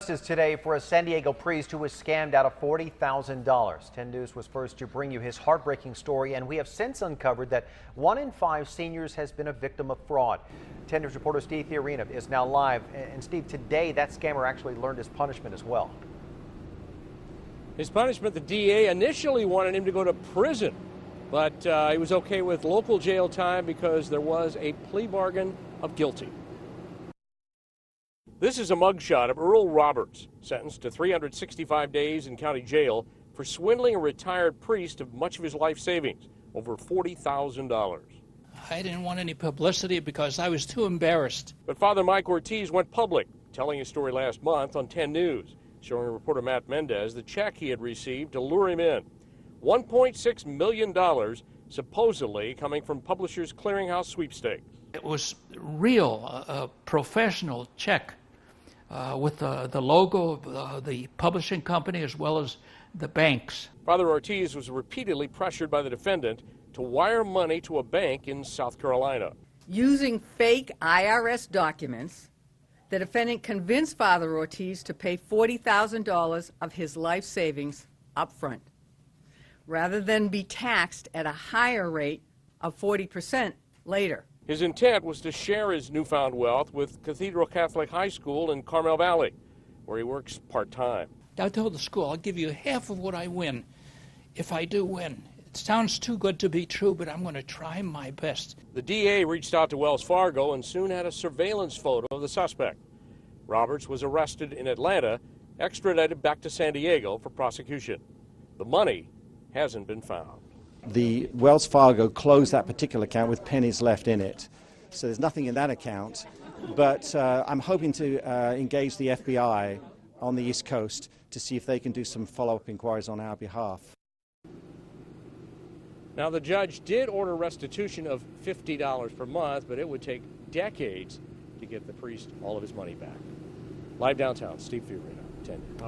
Is today for a San Diego priest who was scammed out of $40,000. 10 News was first to bring you his heartbreaking story, and we have since uncovered that 1 in 5 seniors has been a victim of fraud. 10 News reporter Steve Fiorina is now live. And Steve, today that scammer actually learned his punishment as well. His punishment, the DA initially wanted him to go to prison, but he was okay with local jail time because there was a plea bargain of guilty. This is a mugshot of Earl Roberts, sentenced to 365 days in county jail for swindling a retired priest of much of his life savings, over $40,000. I didn't want any publicity because I was too embarrassed. But Father Michael Ortiz went public, telling his story last month on 10 News, showing reporter Matt Mendez the check he had received to lure him in. $1.6 million, supposedly coming from Publishers Clearinghouse sweepstakes. It was real, a professional check with the logo of the publishing company as well as the banks. Father Ortiz was repeatedly pressured by the defendant to wire money to a bank in South Carolina. Using fake IRS documents, the defendant convinced Father Ortiz to pay $40,000 of his life savings up front, rather than be taxed at a higher rate of 40% later. His intent was to share his newfound wealth with Cathedral Catholic High School in Carmel Valley, where he works part-time. I told the school, I'll give you half of what I win if I do win. It sounds too good to be true, but I'm going to try my best. The DA reached out to Wells Fargo and soon had a surveillance photo of the suspect. Roberts was arrested in Atlanta, extradited back to San Diego for prosecution. The money hasn't been found. The Wells Fargo closed that particular account with pennies left in it. So there's nothing in that account. But I'm hoping to engage the FBI on the East Coast to see if they can do some follow-up inquiries on our behalf. Now, the judge did order restitution of $50 per month, but it would take decades to get the priest all of his money back. Live downtown, Steve Fiorina, 10 News.